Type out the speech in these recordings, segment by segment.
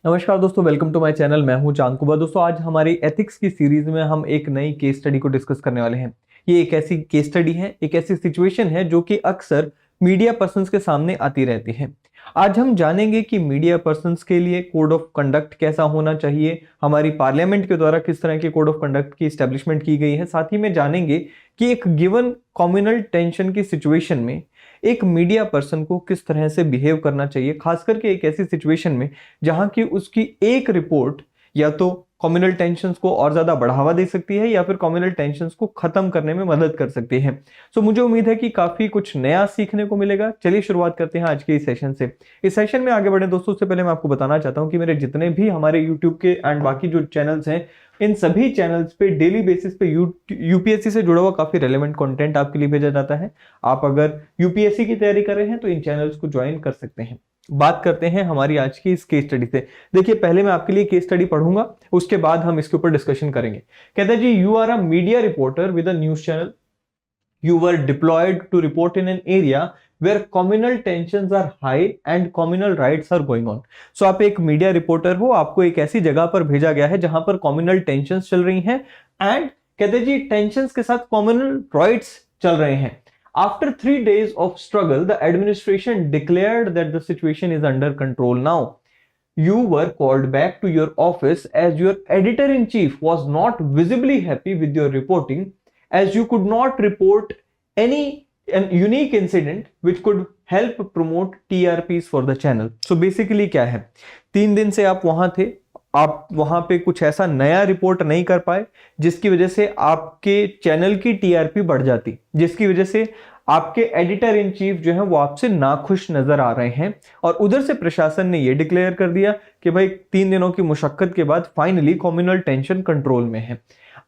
नमस्कार दोस्तों, welcome to my channel. मैं हूं चांद कुबा। दोस्तों, आज हमारी एथिक्स की सीरीज में हम एक नई केस स्टडी को डिस्कस करने वाले हैं। ये एक ऐसी केस स्टडी है, एक ऐसी सिचुएशन है जो कि अक्सर मीडिया पर्सन्स के सामने आती रहती है। आज हम जानेंगे कि मीडिया पर्सन्स के लिए कोड ऑफ कंडक्ट कैसा होना चाहिए, हमारी पार्लियामेंट के द्वारा किस तरह के कोड ऑफ कंडक्ट की स्टैब्लिशमेंट की गई है। साथ ही में जानेंगे कि एक गिवन कम्युनल टेंशन की सिचुएशन में एक मीडिया पर्सन को किस तरह से बिहेव करना चाहिए, खास करके एक ऐसी सिचुएशन में जहां की उसकी एक रिपोर्ट या तो कम्युनल टेंशंस को और ज्यादा बढ़ावा दे सकती है या फिर कम्युनल टेंशंस को खत्म करने में मदद कर सकती है। सो मुझे उम्मीद है कि काफी कुछ नया सीखने को मिलेगा। चलिए शुरुआत करते हैं आज के इस सेशन से। इस सेशन में आगे बढ़े दोस्तों, उससे पहले मैं आपको बताना चाहता हूं कि मेरे जितने भी हमारे यूट्यूब के एंड बाकी जो चैनल्स हैं, इन सभी चैनल्स पे डेली बेसिस पे यूपीएससी से जुड़ा हुआ काफी रेलेवेंट कंटेंट आपके लिए भेजा जाता है। आप अगर यूपीएससी की तैयारी कर रहे हैं तो इन चैनल्स को ज्वाइन कर सकते हैं। बात करते हैं हमारी आज की इस केस स्टडी से। देखिए, पहले मैं आपके लिए केस स्टडी पढ़ूंगा, उसके बाद हम इसके ऊपर डिस्कशन करेंगे। कहता है जी, you are a media reporter with a news channel. You were deployed to report in an area where communal tensions are high and communal riots are going on. So आप एक मीडिया रिपोर्टर हो, आपको एक ऐसी जगह पर भेजा गया है जहां पर कम्युनल टेंशंस चल रही हैं एंड कहते जी टेंशंस के साथ कम्युनल राइट्स चल रहे हैं। After 3 days of struggle, the administration declared that the situation is under control now. You were called back to your office as your editor-in-chief was not visibly happy with your reporting, as you could not report an unique incident which could help promote TRPs for the channel. So basically क्या है, 3 दिन से आप वहां थे, आप वहां पे कुछ ऐसा नया रिपोर्ट नहीं कर पाए जिसकी वजह से आपके चैनल की टीआरपी बढ़ जाती, जिसकी वजह से आपके एडिटर इन चीफ जो है वो आपसे नाखुश नजर आ रहे हैं। और उधर से प्रशासन ने ये डिक्लेयर कर दिया कि भाई 3 दिनों की मुशक्कत के बाद फाइनली कम्युनल टेंशन कंट्रोल में है।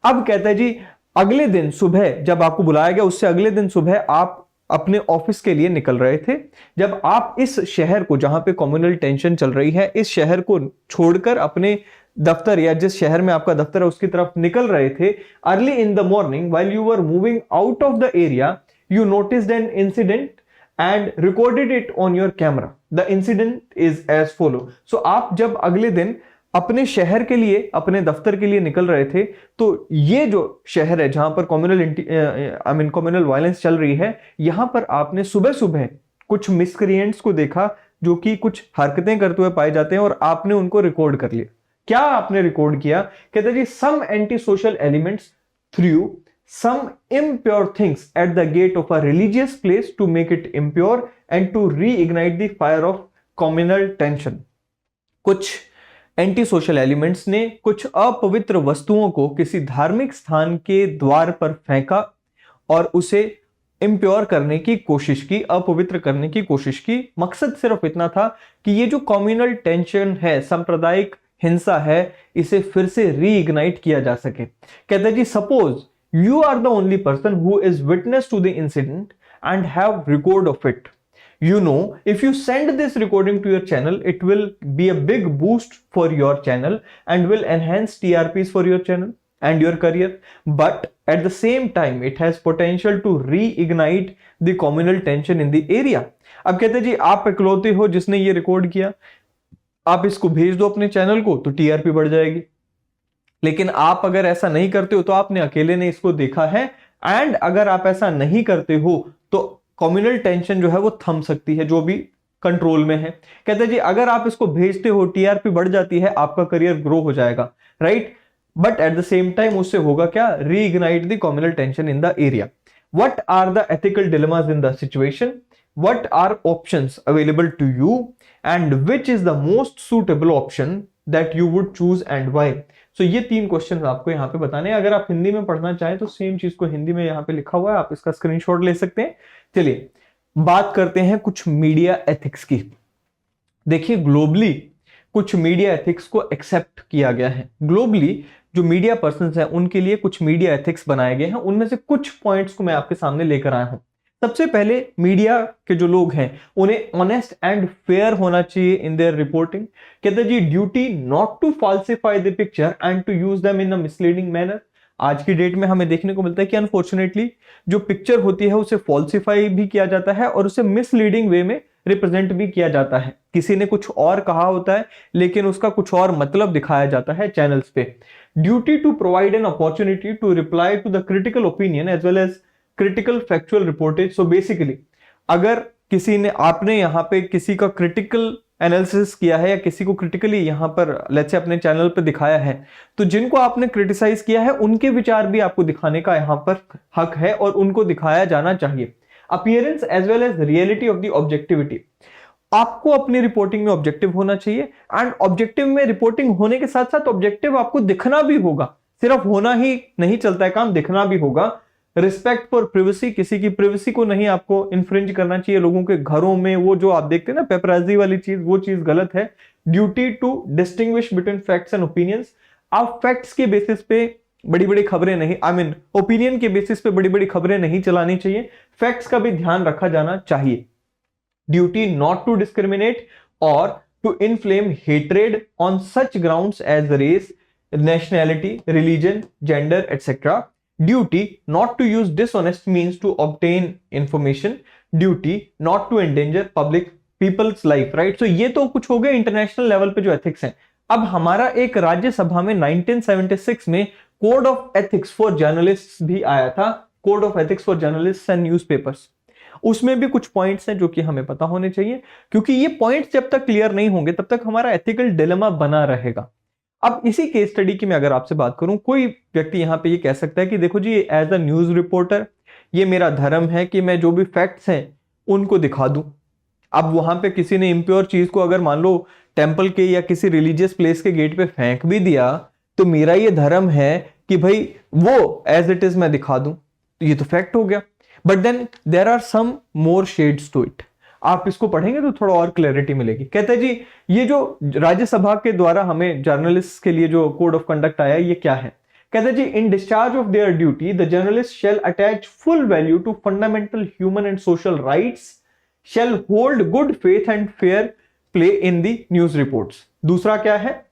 अब कहता है जी, अगले दिन सुबह जब आपको बुलाया गया, उससे अगले दिन सुबह आप अपने ऑफिस के लिए निकल रहे थे। जब आप इस शहर को, जहां पे कम्युनल टेंशन चल रही है, इस शहर को छोड़कर अपने दफ्तर या जिस शहर में आपका दफ्तर है उसकी तरफ निकल रहे थे, early in the morning while you were moving out of the area, you noticed an incident and recorded it on your camera. The incident is as follow. So आप जब अगले दिन अपने शहर के लिए, अपने दफ्तर के लिए निकल रहे थे, तो ये जो शहर है जहां पर कम्युनल वायलेंस चल रही है, यहां पर आपने सुबह सुबह कुछ मिसक्रिएंट्स को देखा जो कि कुछ हरकतें करते हुए पाए जाते हैं और आपने उनको रिकॉर्ड कर लिया। क्या आपने रिकॉर्ड किया? कहते जी, some anti social elements through some impure things at the gate of a religious place to make it impure and to reignite the fire of communal tension. कुछ एंटी सोशल एलिमेंट्स ने कुछ अपवित्र वस्तुओं को किसी धार्मिक स्थान के द्वार पर फेंका और उसे इम्प्योर करने की कोशिश की, अपवित्र करने की कोशिश की। मकसद सिर्फ इतना था कि ये जो कम्युनल टेंशन है, सांप्रदायिक हिंसा है, इसे फिर से रीइग्नाइट किया जा सके। कहते जी, suppose you are the only person who is witness to the incident and have record of it. You know, if you send this recording to your channel, it will be a big boost for your channel and will enhance TRPs for your channel and your career. But at the same time, it has potential to reignite the communal tension in the area. अब कहते जी, आप इकलौते हो जिसने ये record किया, आप इसको भेज दो अपने चैनल को तो टीआरपी बढ़ जाएगी। लेकिन आप अगर ऐसा नहीं करते हो तो आपने अकेले ने इसको देखा है, एंड अगर आप ऐसा नहीं करते हो तो कम्युनल टेंशन जो है वो थम सकती है, जो भी कंट्रोल में है। कहते हैं जी, अगर आप इसको भेजते हो, टीआरपी बढ़ जाती है, आपका करियर ग्रो हो जाएगा, right? But at the same time उससे होगा क्या? Reignite the communal tension in the area. What are the ethical dilemmas in the situation? What are options available to you and which is the most suitable option that you would choose and why? So ये 3 question आपको यहाँ पे बताने हैं। अगर आप हिंदी में पढ़ना चाहें तो सेम चीज को हिंदी में यहाँ पे लिखा हुआ है, आप इसका स्क्रीनशॉट ले सकते हैं। चलिए बात करते हैं कुछ मीडिया एथिक्स की। देखिए, ग्लोबली कुछ मीडिया एथिक्स को एक्सेप्ट किया गया है। ग्लोबली जो मीडिया पर्सन्स हैं उनके लिए कुछ मीडिया एथिक्स बनाए गए हैं। उनमें से कुछ पॉइंट्स को मैं आपके सामने लेकर आया हूं। सबसे पहले, मीडिया के जो लोग हैं उन्हें ऑनेस्ट एंड फेयर होना चाहिए इन देयर रिपोर्टिंग। कहते हैं जी, duty not to falsify the picture and to use them in a misleading manner. आज की डेट में हमें देखने को मिलता है कि अनफॉर्चुनेटली जो पिक्चर होती है उसे फॉल्सिफाई भी किया जाता है और उसे मिसलीडिंग वे में रिप्रेजेंट भी किया जाता है। किसी ने कुछ और कहा होता है लेकिन उसका कुछ और मतलब दिखाया जाता है चैनल्स पे। Duty to provide an opportunity to reply to the critical opinion as well as critical factual reportage. So basically अगर किसी ने, आपने यहाँ पे किसी का क्रिटिकल एनालिसिस किया है या किसी को क्रिटिकली यहाँ पर लेट्स से अपने चैनल पे दिखाया है, तो जिनको आपने क्रिटिसाइज किया है उनके विचार भी आपको दिखाने का यहाँ पर हक है और उनको दिखाया जाना चाहिए। Appearance as well as reality of the objectivity, आपको अपनी रिपोर्टिंग में ऑब्जेक्टिव होना चाहिए एंड ऑब्जेक्टिव में रिपोर्टिंग होने के साथ साथ ऑब्जेक्टिव आपको दिखना भी होगा। सिर्फ होना ही नहीं चलता है काम, दिखना भी होगा। रिस्पेक्ट फॉर प्रिवेसी, किसी की प्रिवेसी को नहीं आपको इन्फ्रिंज करना चाहिए। लोगों के घरों में वो जो आप देखते हैं ना पेपराजी वाली चीज, वो चीज गलत है। Duty to distinguish between facts and opinions, आप फैक्ट्स के बेसिस पे बड़ी बड़ी खबरें नहीं, ओपिनियन के बेसिस पे बड़ी बड़ी खबरें नहीं चलानी चाहिए, फैक्ट्स का भी ध्यान रखा जाना चाहिए। ड्यूटी नॉट टू डिस्क्रिमिनेट और to inflame hatred on such grounds as race, nationality, religion, gender, etc. Duty not to use dishonest means to obtain information. Duty not to endanger public people's life, right? So ये तो कुछ हो गए international level पे जो ethics हैं। अब हमारा एक राज्यसभा में 1976 में code of ethics for journalist भी आया था, code of ethics for journalist and newspapers. उसमें भी कुछ पॉइंट्स हैं जो कि हमें पता होने चाहिए, क्योंकि ये पॉइंट्स जब तक क्लियर नहीं होंगे तब तक हमारा एथिकल डिलेमा बना रहेगा। अब इसी केस स्टडी की मैं अगर आपसे बात करूं, कोई व्यक्ति यहां पे ये कह सकता है कि देखो जी, एज अ न्यूज रिपोर्टर ये मेरा धर्म है कि मैं जो भी फैक्ट्स हैं उनको दिखा दूं। अब वहां पे किसी ने इम्प्योर चीज को अगर मान लो टेंपल के या किसी रिलीजियस प्लेस के गेट पे फेंक भी दिया, तो मेरा ये धर्म है कि भाई वो एज इट इज मैं दिखा दूं, तो ये तो फैक्ट हो गया। But then there are some more shades to it. आप इसको पढ़ेंगे तो थोड़ा और क्लैरिटी मिलेगी। कहते हैं जी, ये जो राज्यसभा के द्वारा हमें जर्नलिस्ट के लिए जो कोड ऑफ कंडक्ट आया ये क्या है। कहते हैं जी, in discharge of their duty the journalist shall attach full value to fundamental human and social rights, shall hold good faith and fair play in the news reports. दूसरा क्या है,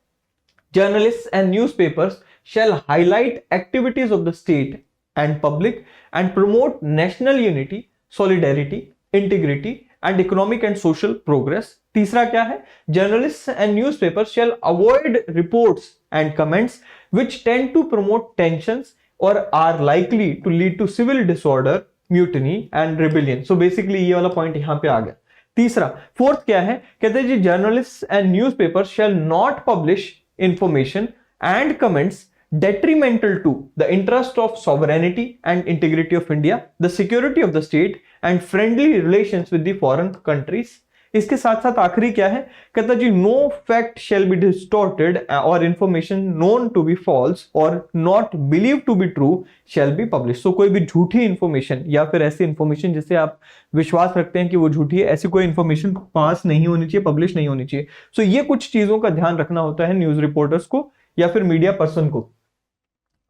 journalist and newspapers shall highlight activities of the state and public and promote national unity, solidarity, integrity and economic and social progress. तीसरा क्या है, journalists and newspapers shall avoid reports and comments which tend to promote tensions or are likely to lead to civil disorder, mutiny and rebellion. So basically ये वाला point यहां पे आ गया। तीसरा, fourth क्या है, कहते हैं जी, journalists and newspapers shall not publish information and comments detrimental to the interest of sovereignty and integrity of India, the security of the state and friendly relations with the foreign countries. इसके साथ साथ आखिरी क्या है, कहता जी, no fact shall be distorted or information known to be false or not believed to be true shall be published. So कोई भी झूठी इंफॉर्मेशन या फिर ऐसी इंफॉर्मेशन जिसे आप विश्वास रखते हैं कि वो झूठी है, ऐसी कोई इंफॉर्मेशन पास नहीं होनी चाहिए, पब्लिश नहीं होनी चाहिए। सो ये कुछ चीजों का ध्यान रखना होता है न्यूज रिपोर्टर्स को या फिर मीडिया पर्सन को।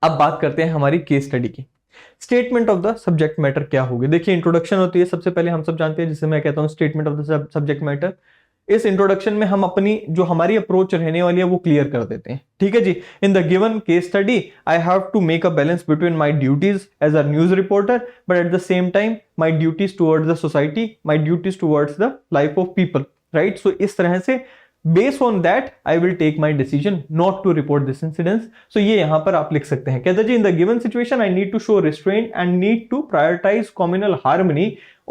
अब बात करते हैं हमारी केस स्टडी की। Statement of the subject matter क्या होगी। देखिए, इंट्रोडक्शन होती है सबसे पहले, हम सब जानते हैं, जिसे मैं कहता हूं statement of the subject matter. इस इंट्रोडक्शन में हम अपनी जो हमारी अप्रोच रहने वाली है वो क्लियर कर देते हैं। ठीक है जी, in the given case study I have to make a balance between my duties as a news reporter but at the same time my duties towards the society, my duties towards the life of people, right. So इस तरह से based on that I will take my decision not to report this incident. So ये यहां पर आप लिख सकते हैं, कहते जी, in the given situation I need to show restraint and need to prioritize communal harmony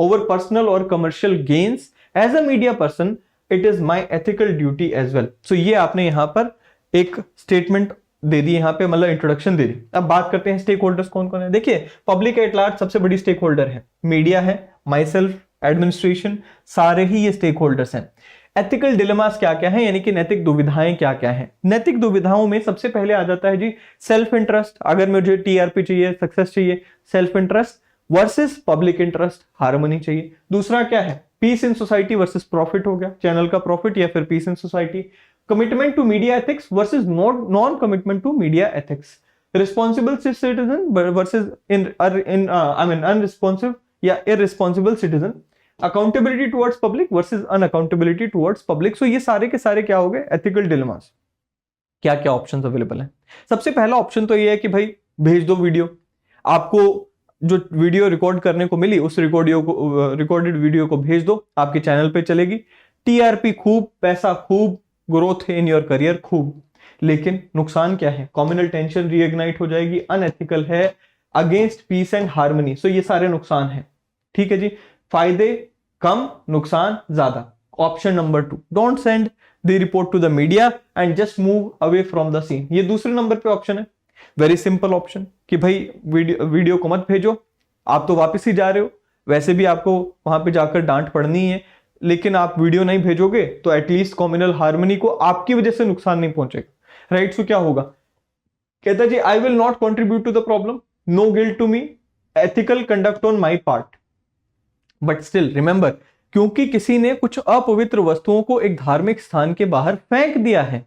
over personal or commercial gains. As a media person it is my ethical duty as well. So ये आपने यहां पर एक statement दे दी, यहां पे मतलब introduction दे दी। अब बात करते हैं स्टेक होल्डर्स कौन कौन है। देखिए, पब्लिक एट लार्ज सबसे बड़ी स्टेक होल्डर है, मीडिया है, माई सेल्फ, एडमिनिस्ट्रेशन, सारे ही ये स्टेक होल्डर्स हैं। एथिकल डिलेमास क्या क्या है, यानी कि नैतिक दुविधाएं क्या क्या है। नैतिक दुविधाओं में सबसे पहले आ जाता है जी सेल्फ इंटरेस्ट। अगर मुझे टीआरपी चाहिए, सक्सेस चाहिए, self interest versus public interest, harmony चाहिए। दूसरा क्या है, peace in society versus profit हो गया, चैनल का प्रॉफिट या फिर peace in society. Commitment to media ethics versus non commitment to media ethics. Responsible citizen versus unresponsive या irresponsible citizen. Accountability towards public versus unaccountability towards public. So ये सारे के सारे क्या हो गए, एथिकल डिलेमास। क्या क्या ऑप्शंस अवेलेबल हैं। सबसे पहला ऑप्शन तो ये है कि भाई भेज दो वीडियो, आपको जो वीडियो रिकॉर्ड करने को मिली उस रिकॉर्डेड वीडियो को भेज दो, आपके चैनल पे चलेगी, टीआरपी खूब, पैसा खूब, ग्रोथ इन योर करियर खूब। लेकिन नुकसान क्या है? कम्युनल टेंशन रीइग्नाइट हो जाएगी, अनएथिकल है, अगेंस्ट पीस एंड हार्मनी। सो ये सारे नुकसान हैं। ठीक है जी, फायदे कम, नुकसान ज्यादा। Option number 2, don't send the report to the media and just move away from the scene. ये दूसरे नंबर पे ऑप्शन है, वेरी सिंपल ऑप्शन, कि भाई वीडियो को मत भेजो, आप तो वापस ही जा रहे हो, वैसे भी आपको वहां पे जाकर डांट पड़नी है, लेकिन आप वीडियो नहीं भेजोगे तो एटलीस्ट कम्युनल हार्मनी को आपकी वजह से नुकसान नहीं पहुंचेगा। राइट, सो क्या होगा? कहता जी, I will not contribute to the problem, no guilt to me, ethical conduct on my part. But still remember, क्योंकि किसी ने कुछ अपवित्र वस्तुओं को एक धार्मिक स्थान के बाहर फेंक दिया है,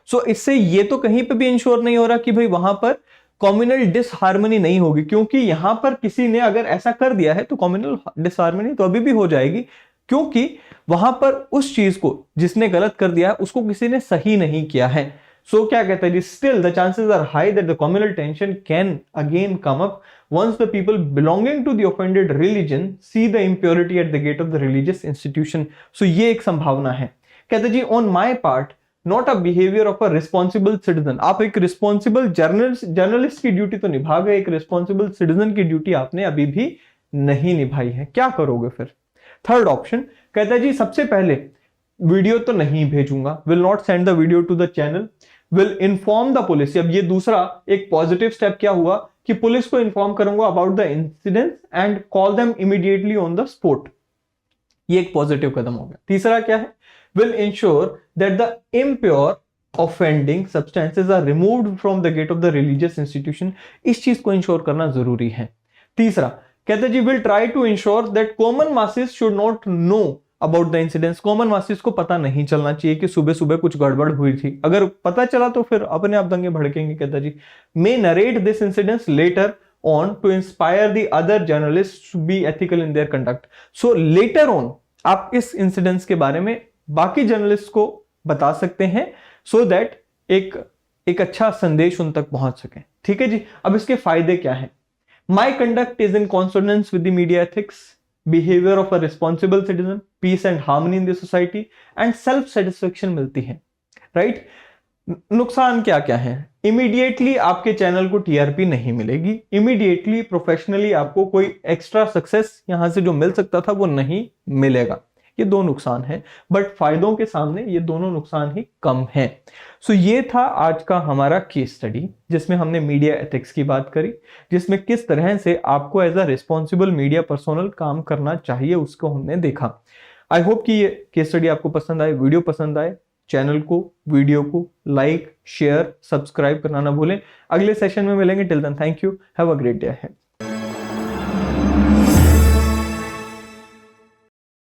सो इससे ये तो कहीं पे भी इंश्योर नहीं हो रहा कि भाई वहां पर कम्युनल डिसहार्मनी नहीं होगी, क्योंकि यहां पर किसी ने अगर ऐसा कर दिया है तो कम्युनल डिसहार्मनी तो अभी भी हो जाएगी, क्योंकि वहां पर उस चीज को जिसने गलत कर दिया है उसको किसी ने सही नहीं किया है। सो क्या कहता है जी, still the chances are high that the communal tension can again come up once the people belonging to the offended religion see the impurity at the gate of the religious institution। so ये एक संभावना है। कहते जी, on my part not a behavior of a responsible citizen। आप एक responsible journalist की duty तो निभा गए, एक रिस्पॉन्सिबल सिटीजन की ड्यूटी आपने अभी भी नहीं निभाई है, क्या करोगे फिर? थर्ड ऑप्शन कहता है जी, सबसे पहले वीडियो तो नहीं भेजूंगा, will not send the video to the channel, will inform the police. अब ये दूसरा एक पॉजिटिव स्टेप क्या हुआ कि पुलिस को इन्फॉर्म करूंगा about the incident and call them immediately on the spot. ये एक पॉजिटिव कदम हो गया। तीसरा क्या है? Will ensure that the impure offending substances are removed from the gate of the religious institution. इस चीज को इंश्योर करना जरूरी है। तीसरा कहते जी, will try to ensure that common masses should not know about the incidents. Common masses को पता नहीं चलना चाहिए कि सुबह सुबह कुछ गड़बड़ हुई थी, अगर पता चला तो फिर अपने आप दंगे भड़केंगे। कहता जी, may narrate this incidents later on to inspire the other journalist to be ethical in their conduct. So later on आप इस इंसिडेंट्स के बारे में बाकी जर्नलिस्ट को बता सकते हैं, सो दैट एक अच्छा संदेश उन तक पहुंच सके। ठीक है जी, अब इसके फायदे क्या है? My conduct is in consonance with the media ethics, behaviour of a responsible citizen, peace and harmony in the society and self satisfaction मिलती है। राइट, नुकसान क्या क्या है? इमीडिएटली आपके चैनल को टीआरपी नहीं मिलेगी, इमीडिएटली प्रोफेशनली आपको कोई एक्स्ट्रा सक्सेस यहां से जो मिल सकता था वो नहीं मिलेगा। ये दो नुकसान है, बट फायदों के सामने ये दोनों नुकसान ही कम है। सो ये था आज का हमारा केस स्टडी, जिसमें हमने मीडिया एथिक्स की बात करी, जिसमें किस तरह से आपको as a responsible media personnel काम करना चाहिए उसको हमने देखा। आई होप कि ये केस स्टडी आपको पसंद आए, वीडियो पसंद आए। चैनल को, वीडियो को लाइक, शेयर, सब्सक्राइब करना ना भूलें। अगले सेशन में मिलेंगे। Till then thank you, have a great day ahead.